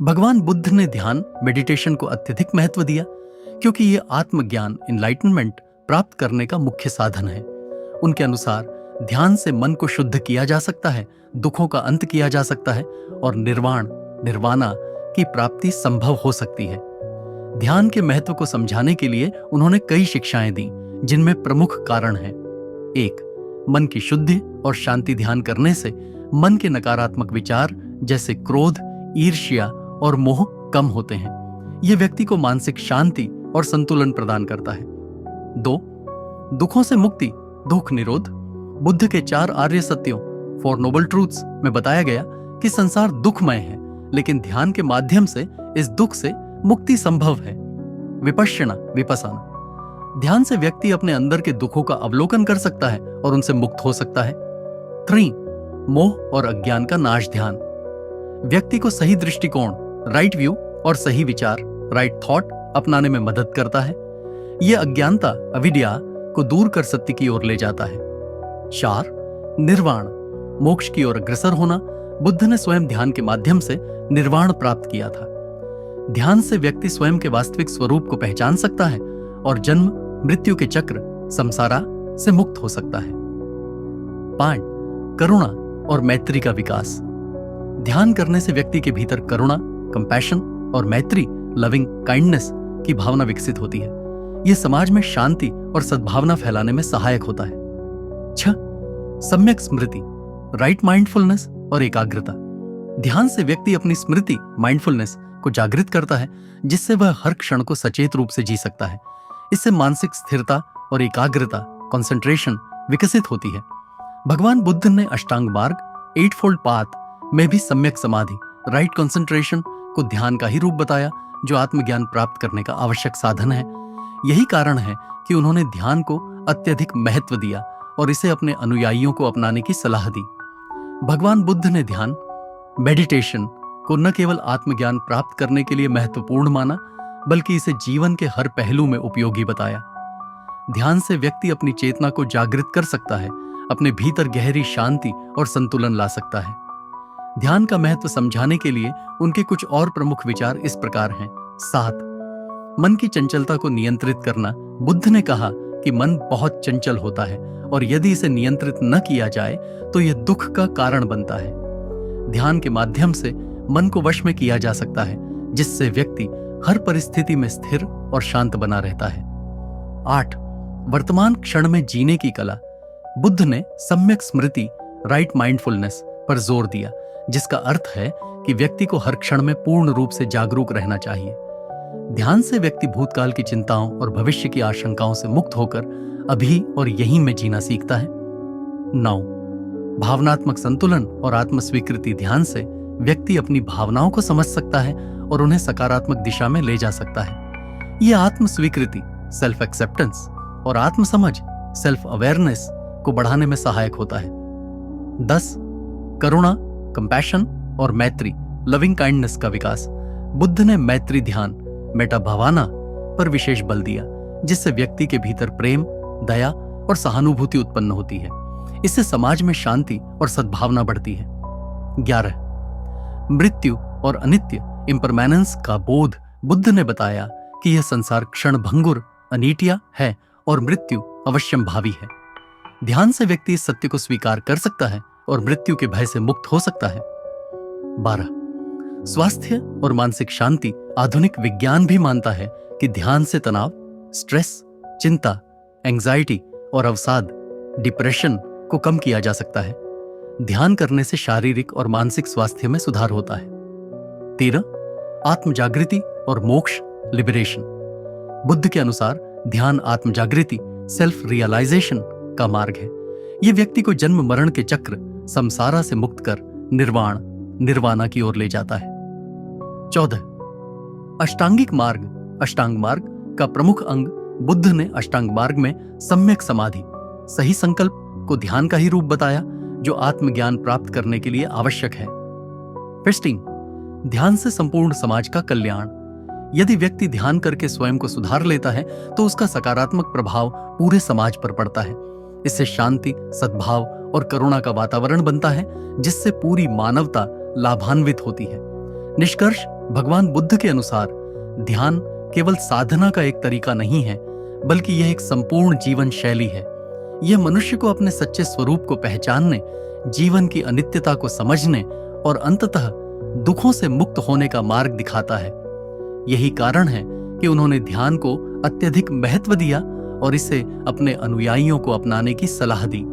भगवान बुद्ध ने ध्यान मेडिटेशन को अत्यधिक महत्व दिया क्योंकि ये आत्मज्ञान इनलाइटनमेंट प्राप्त करने का मुख्य साधन है। उनके अनुसार ध्यान से मन को शुद्ध किया जा सकता है, दुखों का अंत किया जा सकता है और निर्वाणा की प्राप्ति संभव हो सकती है। ध्यान के महत्व को समझाने के लिए उन्होंने कई शिक्षाएं दी, जिनमें प्रमुख कारण है। 1. मन की शुद्धि और शांति। ध्यान करने से मन के नकारात्मक विचार जैसे क्रोध, ईर्ष्या और मोह कम होते हैं। यह व्यक्ति को मानसिक शांति और संतुलन प्रदान करता है। 2. दुखों से मुक्ति, दुख निरोध। बुद्ध के 4 आर्य सत्यों फॉर नोबल ट्रूथ्स में बताया गया कि संसार दुखमय है, लेकिन ध्यान के माध्यम से इस दुख से मुक्ति संभव है। विपसना। ध्यान से व्यक्ति अपने अंदर के दुखों का अवलोकन कर सकता है और उनसे मुक्त हो सकता है। 3. मोह और अज्ञान का नाश। ध्यान व्यक्ति को सही दृष्टिकोण, राइट व्यू और सही विचार, राइट थॉट अपनाने में मदद करता है। यह अज्ञानता, अविद्या को दूर कर सत्य की ओर ले जाता है। 4. निर्वाण, मोक्ष की ओर अग्रसर होना। बुद्ध ने स्वयं ध्यान के माध्यम से निर्वाण प्राप्त किया था। ध्यान से व्यक्ति स्वयं के वास्तविक स्वरूप को पहचान सकता है और जन्म मृत्यु के चक्र संसारा से मुक्त हो सकता है। 5. करुणा और मैत्री का विकास। ध्यान करने से व्यक्ति के भीतर करुणा, कंपैशन और मैत्री, लविंग काइंडनेस की भावना विकसित होती है। यह समाज में शांति और सद्भावना फैलाने में सहायक होता है। 6. सम्यक स्मृति, राइट माइंडफुलनेस और एकाग्रता। ध्यान से व्यक्ति अपनी स्मृति, माइंडफुलनेस को जागृत करता है, जिससे वह हर क्षण को सचेत रूप से जी सकता है। इससे मानसिक स्थिरता और एकाग्रता, कंसंट्रेशन विकसित होती है। भगवान बुद्ध ने अष्टांग मार्ग, 8-fold पाथ में भी सम्यक समाधि, राइट कंसंट्रेशन को ध्यान का ही रूप बताया, जो आत्मज्ञान प्राप्त करने का आवश्यक साधन है। यही कारण है कि उन्होंने ध्यान को अत्यधिक महत्व दिया और इसे अपने अनुयायियों को अपनाने की सलाह दी। भगवान बुद्ध ने ध्यान, मेडिटेशन को न केवल आत्मज्ञान प्राप्त करने के लिए महत्वपूर्ण माना, बल्कि इसे जीवन के हर पहलू में उपयोगी बताया। ध्यान से व्यक्ति अपनी चेतना को जागृत कर सकता है, अपने भीतर गहरी शांति और संतुलन ला सकता है। ध्यान का महत्व समझाने के लिए उनके कुछ और प्रमुख विचार इस प्रकार हैं। 7. मन की चंचलता को नियंत्रित करना। बुद्ध ने कहा कि मन बहुत चंचल होता है और यदि इसे नियंत्रित न किया जाए तो यह दुख का कारण बनता है। ध्यान के माध्यम से मन को वश में किया जा सकता है, जिससे व्यक्ति हर परिस्थिति में स्थिर और शांत बना रहता है। 8. वर्तमान क्षण में जीने की कला। बुद्ध ने सम्यक स्मृति, राइट माइंडफुलनेस पर जोर दिया, जिसका अर्थ है कि व्यक्ति को हर क्षण में पूर्ण रूप से जागरूक रहना चाहिए। ध्यान से व्यक्ति भूतकाल की चिंताओं और भविष्य की आशंकाओं से मुक्त होकर अभी और यहीं में जीना सीखता है। 9. भावनात्मक संतुलन और आत्मस्वीकृति। ध्यान से व्यक्ति अपनी भावनाओं को समझ सकता है और उन्हें सकारात्मक दिशा में ले जा सकता है। यह आत्मस्वीकृति, सेल्फ एक्सेप्टेंस और आत्मसमझ, सेल्फ अवेयरनेस को बढ़ाने में सहायक होता है। 10. करुणा, कंपैशन और मैत्री, लविंग काइंडनेस का विकास। बुद्ध ने मैत्री ध्यान, मेटा भावना पर विशेष बल दिया, जिससे व्यक्ति के भीतर प्रेम, दया और सहानुभूति उत्पन्न होती है। इससे समाज में शांति और सद्भावना बढ़ती है। 11. मृत्यु और अनित्य, इम्परमानेंस का बोध। बुद्ध ने बताया कि यह संसार क्षण भंगुर, अनित्य है और मृत्यु अवश्यंभावी है। ध्यान से व्यक्ति इस सत्य को स्वीकार कर सकता है और मृत्यु के भय से मुक्त हो सकता है। 12. स्वास्थ्य और मानसिक शांति। आधुनिक विज्ञान भी मानता है कि ध्यान से तनाव, स्ट्रेस, चिंता, एंजाइटी और अवसाद, डिप्रेशन को कम किया जा सकता है। ध्यान करने से शारीरिक और मानसिक स्वास्थ्य में सुधार होता है। 13. आत्मजागृति और मोक्ष, लिबरेशन। बुद्ध के अनुसार ध्यान आत्मजागृति, सेल्फ रियलाइजेशन का मार्ग है। यह व्यक्ति को जन्म मरण के चक्र, संसारा से मुक्त कर निर्वाणा की ओर ले जाता है। 14. अष्टांगिक मार्ग। अष्टांग मार्ग का प्रमुख अंग। बुद्ध ने अष्टांग मार्ग में सम्यक समाधि, सही संकल्प को ध्यान का ही रूप बताया, जो आत्मज्ञान प्राप्त करने के लिए आवश्यक है। फेस्टिंग, ध्यान से संपूर्ण समाज का कल्याण। यदि व्यक्ति ध्यान करके स्वयं को सुधार लेता है तो उसका सकारात्मक प्रभाव पूरे समाज पर पड़ता है। इससे शांति, सद्भाव और करुणा का वातावरण बनता है, जिससे पूरी मानवता लाभान्वित होती है। निष्कर्ष, भगवान बुद्ध के अनुसार ध्यान केवल साधना का एक तरीका नहीं है, बल्कि यह एक संपूर्ण जीवन शैली है। यह मनुष्य को अपने सच्चे स्वरूप को पहचानने, जीवन की अनित्यता को समझने और अंततः दुखों से मुक्त होने का मार्ग दिखाता है। यही कारण है कि उन्होंने ध्यान को अत्यधिक महत्व दिया और इसे अपने अनुयायियों को अपनाने की सलाह दी।